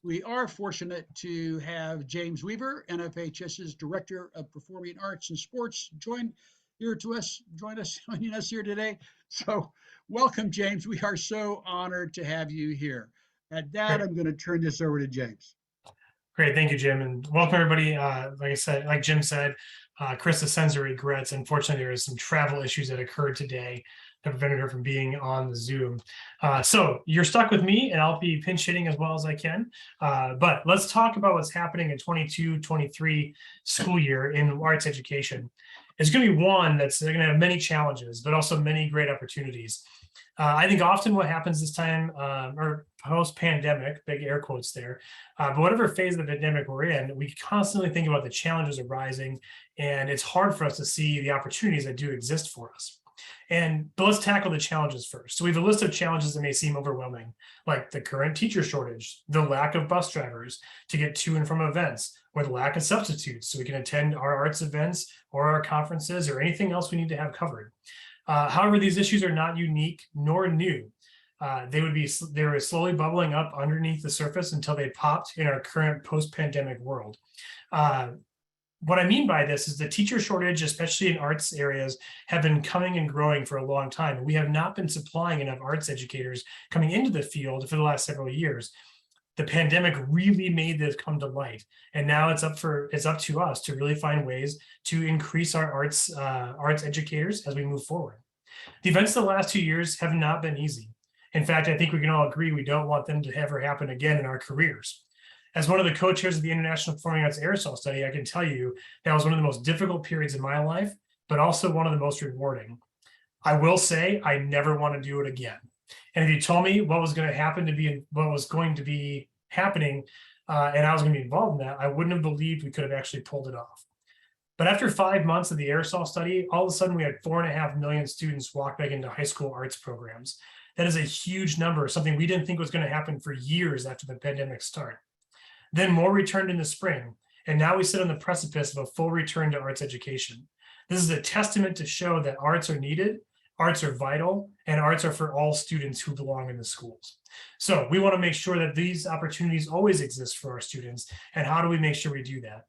We are fortunate to have James Weaver, NFHS's Director of Performing Arts and Sports, joining us here today. So, welcome, James. We are so honored to have you here. At that, Great. I'm going to turn this over to James. Great. Thank you, Jim. And welcome, everybody. Like I said, like Jim said, Krista sends her regrets. Unfortunately, there is some travel issues that occurred today that prevented her from being on the Zoom. So you're stuck with me, and I'll be pinch hitting as well as I can. But let's talk about what's happening in 22-23 school year in arts education. It's going to be one that's going to have many challenges, but also many great opportunities. I think often what happens this time, or post-pandemic, big air quotes there, but whatever phase of the pandemic we're in, we constantly think about the challenges arising, and it's hard for us to see the opportunities that do exist for us. But let's tackle the challenges first. So we have a list of challenges that may seem overwhelming, like the current teacher shortage, the lack of bus drivers to get to and from events, or the lack of substitutes so we can attend our arts events or our conferences or anything else we need to have covered. However, these issues are not unique nor new. They were slowly bubbling up underneath the surface until they popped in our current post-pandemic world. What I mean by this is the teacher shortage, especially in arts areas, have been coming and growing for a long time. We have not been supplying enough arts educators coming into the field for the last several years. The pandemic really made this come to light, and now it's up to us to really find ways to increase our arts educators as we move forward. The events of the last 2 years have not been easy. In fact, I think we can all agree we don't want them to ever happen again in our careers. As one of the co-chairs of the International Performing Arts Aerosol Study, I can tell you that was one of the most difficult periods in my life, but also one of the most rewarding. I will say I never want to do it again. And if you told me what was going to be happening, and I was going to be involved in that, I wouldn't have believed we could have actually pulled it off. But after 5 months of the aerosol study, all of a sudden we had 4.5 million students walk back into high school arts programs. That is a huge number, something we didn't think was going to happen for years after the pandemic start. Then more returned in the spring, and now we sit on the precipice of a full return to arts education. This is a testament to show that arts are needed, arts are vital, and arts are for all students who belong in the schools. So we want to make sure that these opportunities always exist for our students. And how do we make sure we do that?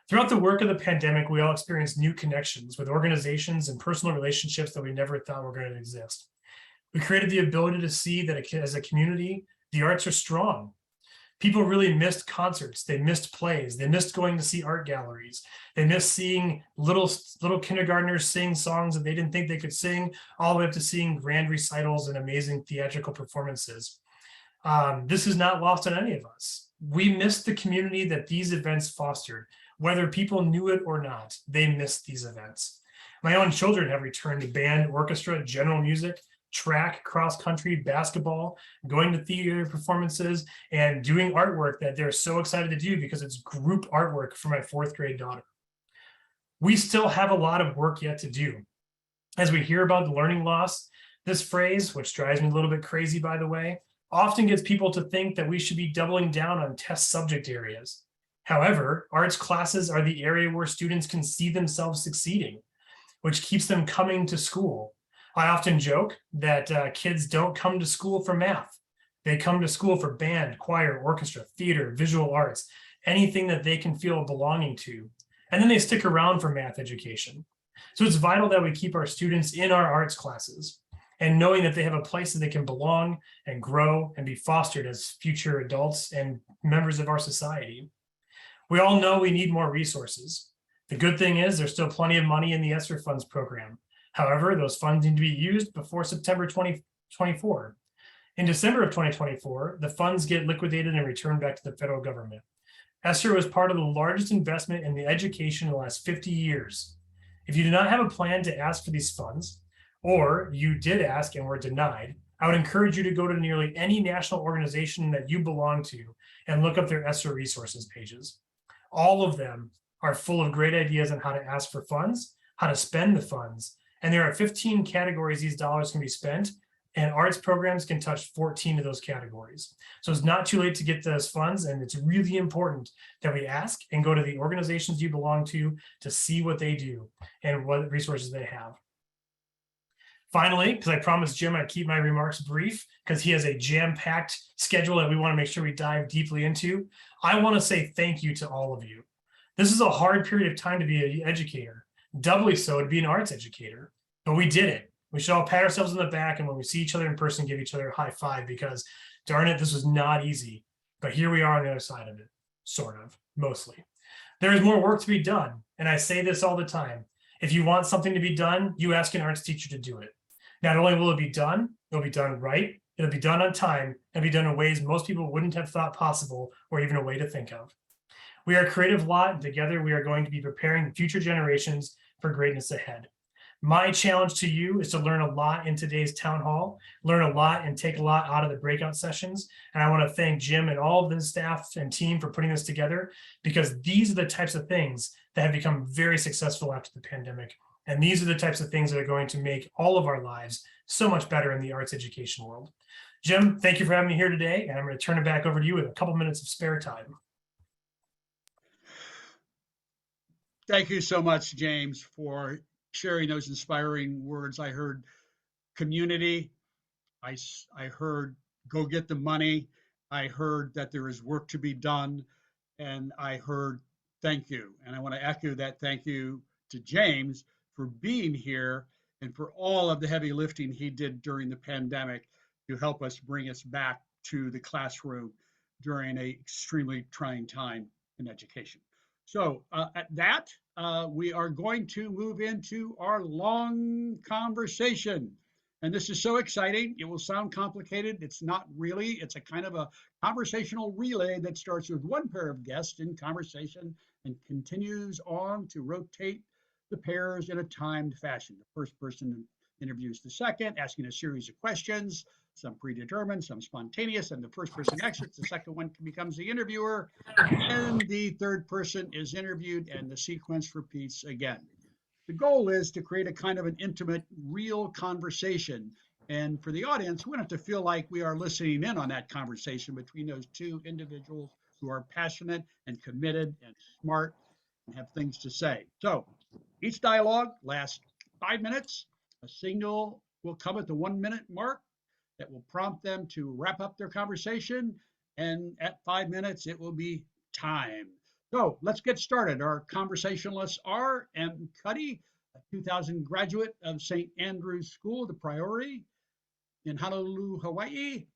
Throughout the work of the pandemic, we all experienced new connections with organizations and personal relationships that we never thought were going to exist. We created the ability to see that as a community, the arts are strong. People really missed concerts. They missed plays. They missed going to see art galleries. They missed seeing little kindergartners sing songs that they didn't think they could sing, all the way up to seeing grand recitals and amazing theatrical performances. This is not lost on any of us. We missed the community that these events fostered. Whether people knew it or not, they missed these events. My own children have returned to band, orchestra, general music, track, cross country, basketball, going to theater performances, and doing artwork that they're so excited to do because it's group artwork for my 4th grade daughter. We still have a lot of work yet to do. As we hear about the learning loss, this phrase, which drives me a little bit crazy, by the way, often gets people to think that we should be doubling down on test subject areas. However, arts classes are the area where students can see themselves succeeding, which keeps them coming to school. I often joke that kids don't come to school for math. They come to school for band, choir, orchestra, theater, visual arts, anything that they can feel belonging to. And then they stick around for math education. So it's vital that we keep our students in our arts classes and knowing that they have a place that they can belong and grow and be fostered as future adults and members of our society. We all know we need more resources. The good thing is there's still plenty of money in the ESSER funds program. However, those funds need to be used before September 2024. In December of 2024, the funds get liquidated and returned back to the federal government. ESSER was part of the largest investment in the education in the last 50 years. If you do not have a plan to ask for these funds, or you did ask and were denied, I would encourage you to go to nearly any national organization that you belong to and look up their ESSER resources pages. All of them are full of great ideas on how to ask for funds, how to spend the funds, and there are 15 categories these dollars can be spent, and arts programs can touch 14 of those categories. So it's not too late to get those funds, and it's really important that we ask and go to the organizations you belong to see what they do and what resources they have. Finally, because I promised Jim I'd keep my remarks brief, because he has a jam-packed schedule that we want to make sure we dive deeply into, I want to say thank you to all of you. This is a hard period of time to be an educator, doubly so to be an arts educator, but we did it. We should all pat ourselves on the back, and when we see each other in person, give each other a high five, because darn it, this was not easy, but here we are on the other side of it, sort of, mostly. There is more work to be done, and I say this all the time. If you want something to be done, you ask an arts teacher to do it. Not only will it be done, it'll be done right, it'll be done on time, and be done in ways most people wouldn't have thought possible or even a way to think of. We are a creative lot, and together we are going to be preparing future generations for greatness ahead. My challenge to you is to learn a lot in today's town hall, learn a lot and take a lot out of the breakout sessions. And I want to thank Jim and all of the staff and team for putting this together, because these are the types of things that have become very successful after the pandemic. And these are the types of things that are going to make all of our lives so much better in the arts education world. Jim, thank you for having me here today. And I'm going to turn it back over to you with a couple minutes of spare time. Thank you so much, James, for sharing those inspiring words. I heard community. I heard go get the money. I heard that there is work to be done. And I heard thank you. And I want to echo that thank you to James for being here and for all of the heavy lifting he did during the pandemic to help us bring us back to the classroom during an extremely trying time in education. So at that, we are going to move into our long conversation. And this is so exciting. It will sound complicated. It's not really. It's a kind of a conversational relay that starts with one pair of guests in conversation and continues on to rotate the pairs in a timed fashion. The first person interviews the second, asking a series of questions, some predetermined, some spontaneous, and the first person exits. The second one becomes the interviewer, and the third person is interviewed, and the sequence repeats again. The goal is to create a kind of an intimate, real conversation. And for the audience, we don't have to feel like we are listening in on that conversation between those two individuals who are passionate and committed and smart and have things to say. So each dialogue lasts 5 minutes. A signal will come at the 1 minute mark that will prompt them to wrap up their conversation. And at 5 minutes, it will be time. So let's get started. Our conversationalists are M. Kutty, a 2000 graduate of St. Andrew's School, the Priory in Honolulu, Hawaii.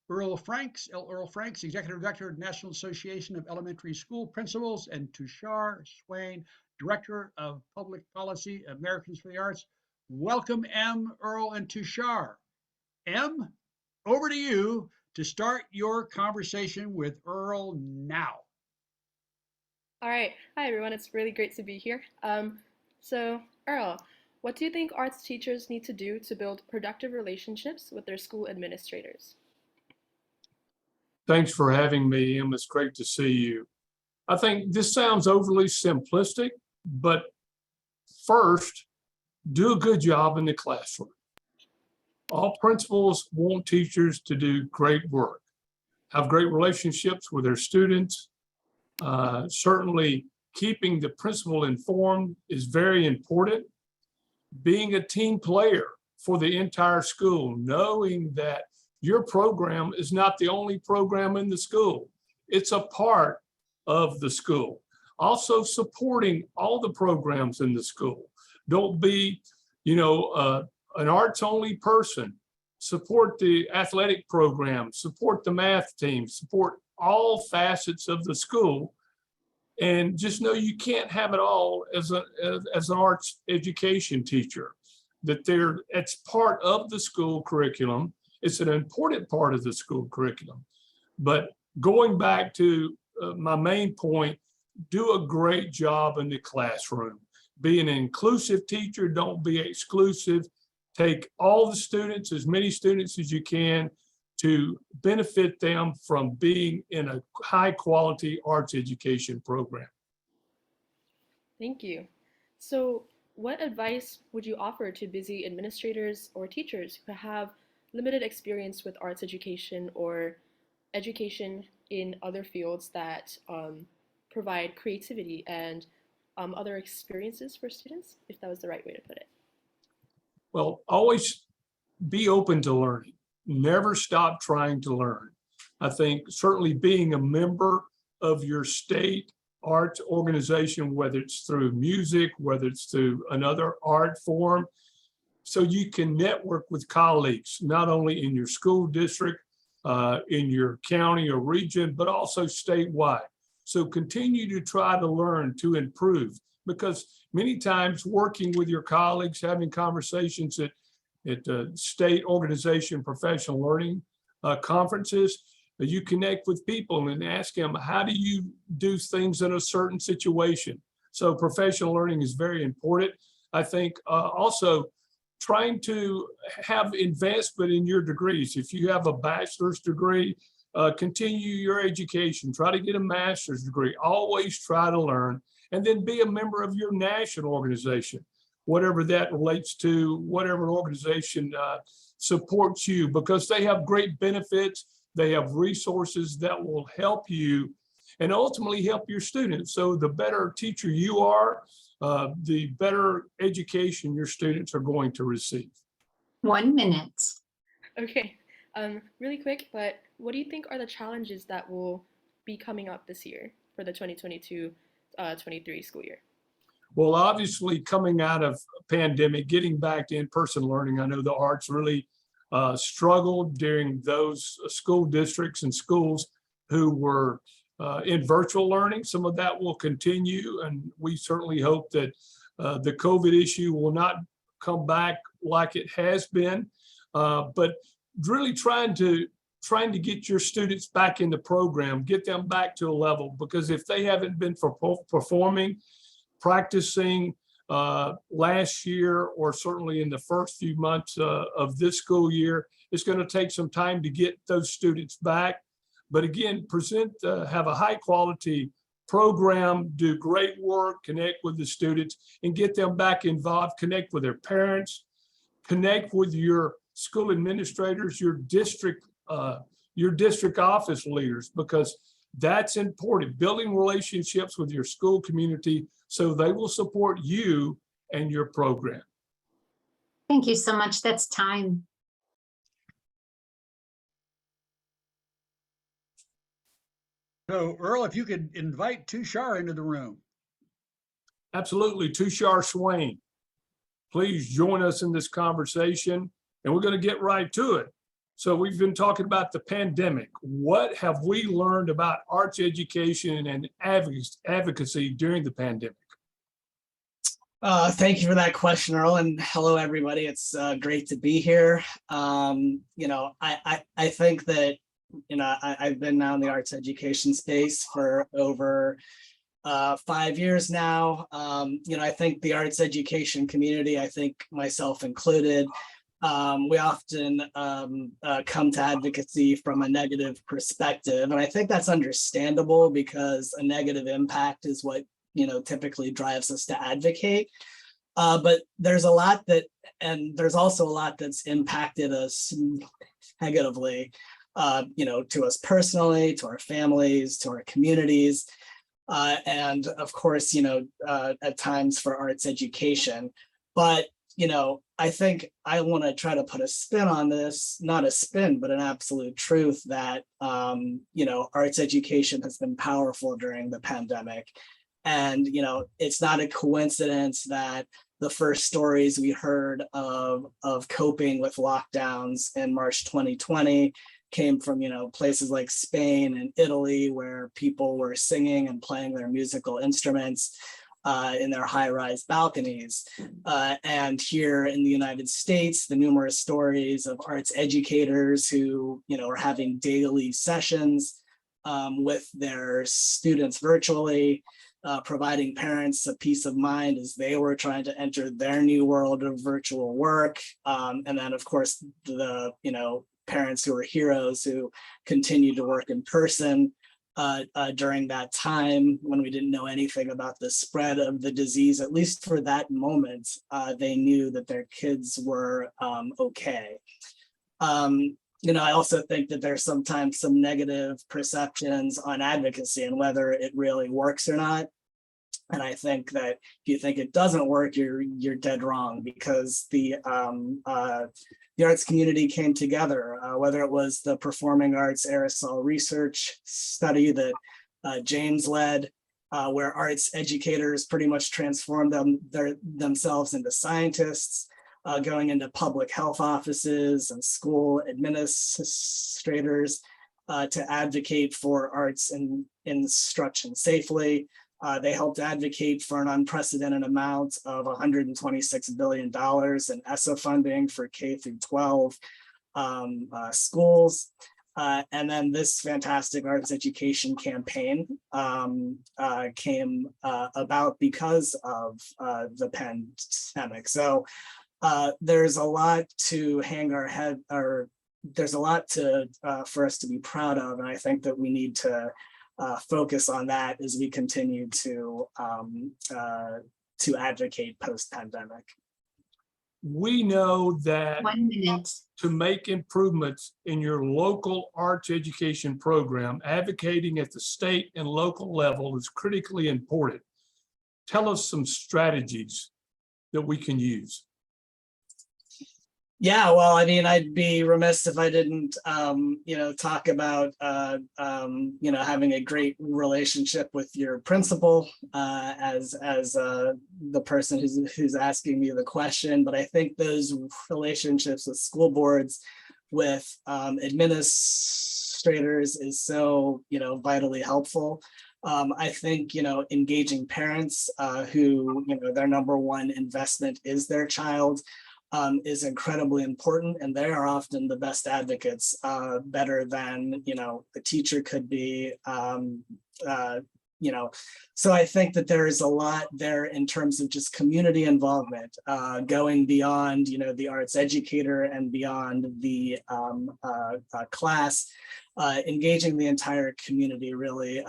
Earl Franks, Executive Director of the National Association of Elementary School Principals, and Tooshar Swain, Director of Public Policy, Americans for the Arts. Welcome, M, Earl, and Tooshar. M, over to you to start your conversation with Earl now. All right. Hi, everyone. It's really great to be here. So, Earl, what do you think arts teachers need to do to build productive relationships with their school administrators? Thanks for having me, Em. It's great to see you. I think this sounds overly simplistic, but first, do a good job in the classroom. All principals want teachers to do great work, have great relationships with their students. Certainly, keeping the principal informed is very important. Being a team player for the entire school, knowing that your program is not the only program in the school. It's a part of the school. Also supporting all the programs in the school. Don't be, an arts only person. Support the athletic program, support the math team, support all facets of the school. And just know you can't have it all as an arts education teacher. It's part of the school curriculum. It's an important part of the school curriculum. But going back to my main point, do a great job in the classroom. Be an inclusive teacher, don't be exclusive. Take all the students, as many students as you can, to benefit them from being in a high quality arts education program. Thank you. So, what advice would you offer to busy administrators or teachers who have limited experience with arts education or education in other fields that provide creativity and other experiences for students, if that was the right way to put it? Well, always be open to learning. Never stop trying to learn. I think certainly being a member of your state arts organization, whether it's through music, whether it's through another art form, so you can network with colleagues, not only in your school district, in your county or region, but also statewide. So continue to try to learn to improve, because many times working with your colleagues, having conversations at state organization professional learning conferences, you connect with people and ask them, how do you do things in a certain situation? So professional learning is very important. I think also trying to have investment in your degrees. If you have a bachelor's degree, continue your education, try to get a master's degree, always try to learn, and then be a member of your national organization, whatever that relates to, whatever organization supports you, because they have great benefits, they have resources that will help you and ultimately help your students. So the better teacher you are, the better education your students are going to receive. 1 minute. Okay, really quick, but what do you think are the challenges that will be coming up this year for the 2022-23 school year? Well, obviously coming out of pandemic, getting back to in-person learning, I know the arts really struggled during those school districts and schools who were in virtual learning. Some of that will continue, and we certainly hope that the COVID issue will not come back like it has been, but really trying to get your students back in the program, get them back to a level, because if they haven't been performing, practicing last year, or certainly in the first few months of this school year, it's going to take some time to get those students back. But again, have a high quality program, do great work, connect with the students and get them back involved, connect with their parents, connect with your school administrators, your district office leaders, because that's important. Building relationships with your school community so they will support you and your program. Thank you so much. That's time. So Earl, if you could invite Tooshar into the room. Absolutely. Tooshar Swain, please join us in this conversation, and we're going to get right to it. So we've been talking about the pandemic. What have we learned about arts education and advocacy during the pandemic? Thank you for that question, Earl, and hello, everybody. It's great to be here. I think that, I've been now in the arts education space for over 5 years now. I think the arts education community, I think myself included, we often come to advocacy from a negative perspective. And I think that's understandable, because a negative impact is what typically drives us to advocate. But there's a lot there's also a lot that's impacted us negatively, to us personally, to our families, to our communities, and of course, at times for arts education. But I think I want to try to put a spin on this, not a spin, but an absolute truth that, arts education has been powerful during the pandemic. And, it's not a coincidence that the first stories we heard of coping with lockdowns in March 2020 came from, places like Spain and Italy, where people were singing and playing their musical instruments in their high-rise balconies. And here in the United States, the numerous stories of arts educators who, are having daily sessions with their students virtually, providing parents a peace of mind as they were trying to enter their new world of virtual work. And then, of course, the, parents who are heroes who continued to work in person during that time when we didn't know anything about the spread of the disease. At least for that moment, they knew that their kids were okay. I also think that there's sometimes some negative perceptions on advocacy and whether it really works or not. And I think that if you think it doesn't work, you're dead wrong, because the arts community came together, whether it was the performing arts aerosol research study that James led, where arts educators pretty much transformed themselves into scientists, going into public health offices and school administrators to advocate for arts and instruction safely. They helped advocate for an unprecedented amount of $126 billion in ESSA funding for K through 12 schools. And then this fantastic arts education campaign came about because of the pandemic. So there's a lot to hang our head, or there's a lot to for us to be proud of. And I think that we need to focus on that as we continue to advocate post-pandemic. We know that 1 minute. to make improvements in your local arts education program, advocating at the state and local level is critically important. Tell us some strategies that we can use. Yeah, well, I mean, I'd be remiss if I didn't, talk about, having a great relationship with your principal as the person who's asking me the question. But I think those relationships with school boards, with administrators is so, vitally helpful. I think, engaging parents who, their number one investment is their child, is incredibly important, and they are often the best advocates, better than the teacher could be. So I think that there is a lot there in terms of just community involvement, going beyond the arts educator and beyond the class. Engaging the entire community really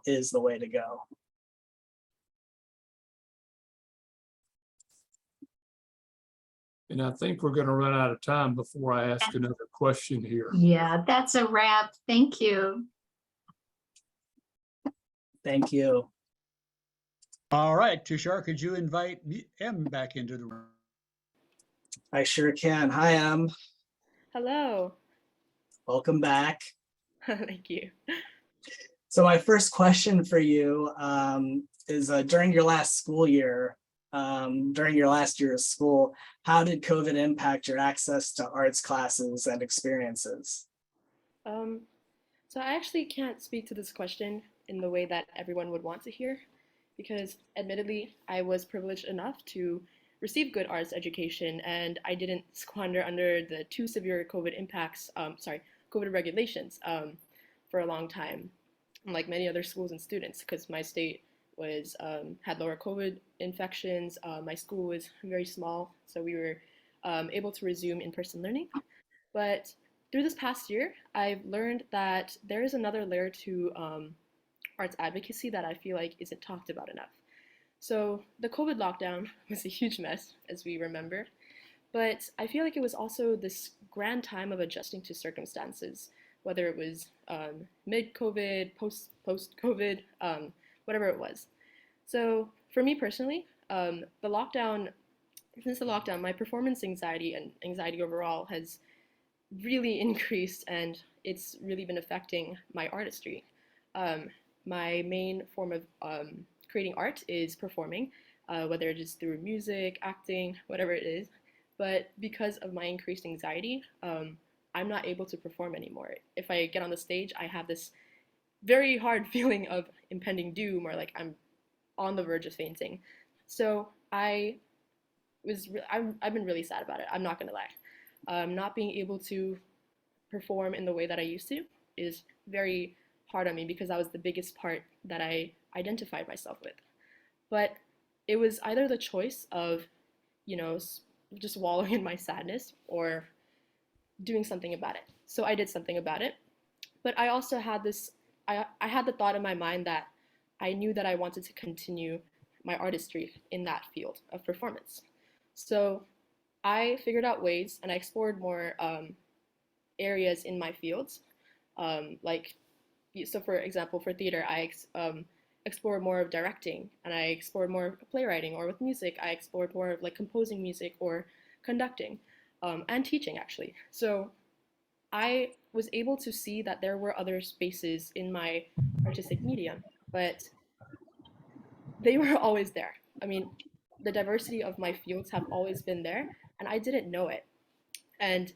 is the way to go. And I think we're going to run out of time before I ask another question here. Yeah, that's a wrap. Thank you. Thank you. All right, Tooshar, could you invite M back into the room? I sure can. Hi, Em. Hello. Welcome back. Thank you. So my first question for you is during your last school year, during your last year of school, how did COVID impact your access to arts classes and experiences? So I actually can't speak to this question in the way that everyone would want to hear, because admittedly, I was privileged enough to receive good arts education, and I didn't squander under the too severe COVID impacts, COVID regulations for a long time, like many other schools and students, because my state was had lower COVID infections. My school was very small, so we were able to resume in-person learning. But through this past year, I've learned that there is another layer to arts advocacy that I feel like isn't talked about enough. So the COVID lockdown was a huge mess, as we remember, but I feel like it was also this grand time of adjusting to circumstances, whether it was mid-COVID, post-COVID, whatever it was. So for me personally, since the lockdown, my performance anxiety and anxiety overall has really increased, and it's really been affecting my artistry. My main form of creating art is performing, whether it is through music, acting, whatever it is. But because of my increased anxiety, I'm not able to perform anymore. If I get on the stage, I have this very hard feeling of impending doom, or like I'm on the verge of fainting. So I've been really sad about it. I'm not gonna lie. Not being able to perform in the way that I used to is very hard on me, because that was the biggest part that I identified myself with. But it was either the choice of, just wallowing in my sadness or doing something about it. So I did something about it. But I also had I had the thought in my mind that I knew that I wanted to continue my artistry in that field of performance. So I figured out ways, and I explored more areas in my fields. So for example, for theater, I explored more of directing, and I explored more of playwriting, or with music, I explored more of like composing music or conducting, and teaching actually. So I was able to see that there were other spaces in my artistic medium, but they were always there. I mean, the diversity of my fields have always been there, and I didn't know it. And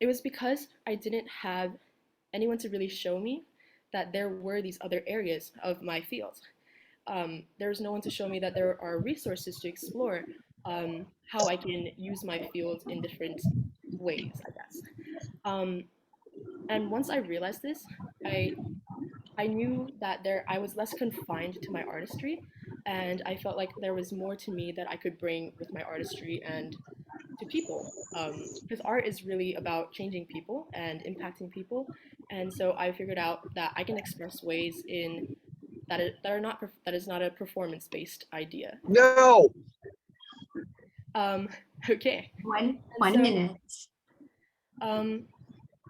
it was because I didn't have anyone to really show me that there were these other areas of my field. There was no one to show me that there are resources to explore how I can use my field in different ways, I guess. Um, and once I realized this, I I knew that I was less confined to my artistry, and I felt like there was more to me that I could bring with my artistry and to people. Because art is really about changing people and impacting people, and so I figured out that I can express ways in that are not that is not a performance based idea. No. Um, okay, One, and one so minute. um,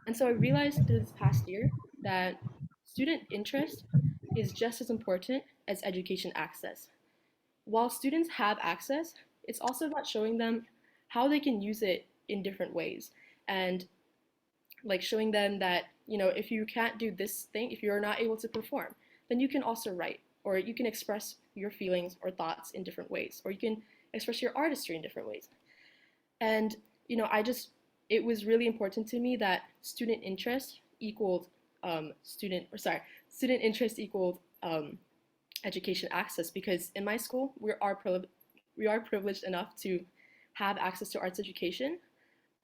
and so I realized this past year that student interest is just as important as education access. While students have access, it's also about showing them how they can use it in different ways, and like showing them that, you know, if you can't do this thing, if you're not able to perform, then you can also write, or you can express your feelings or thoughts in different ways, or you can express your artistry in different ways. And, you know, it was really important to me that student interest equaled student interest equaled education access, because in my school we are privileged enough to have access to arts education,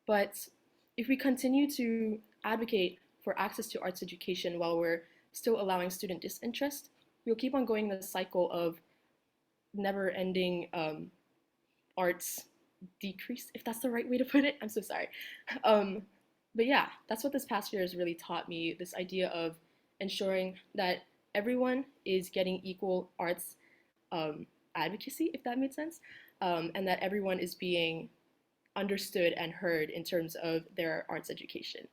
but if we continue to advocate for access to arts education while we're still allowing student disinterest, we'll keep on going the cycle of never-ending arts decrease, if that's the right way to put it. I'm so sorry. But yeah, that's what this past year has really taught me, this idea of ensuring that everyone is getting equal arts advocacy, if that made sense, and that everyone is being understood and heard in terms of their arts education.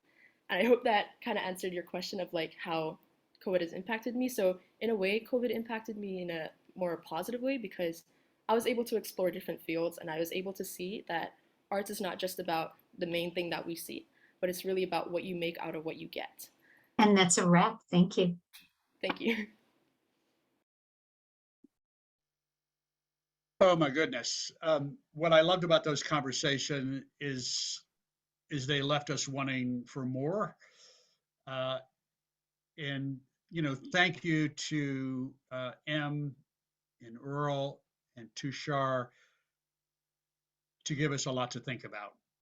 And I hope that kind of answered your question of like how COVID has impacted me. So in a way, COVID impacted me in a more positive way, because I was able to explore different fields, and I was able to see that arts is not just about the main thing that we see, but it's really about what you make out of what you get. And that's a wrap. Thank you. Thank you. Oh my goodness. What I loved about those conversation is they left us wanting for more. Uh, and you know, thank you to M and Earl and Tooshar to give us a lot to think about.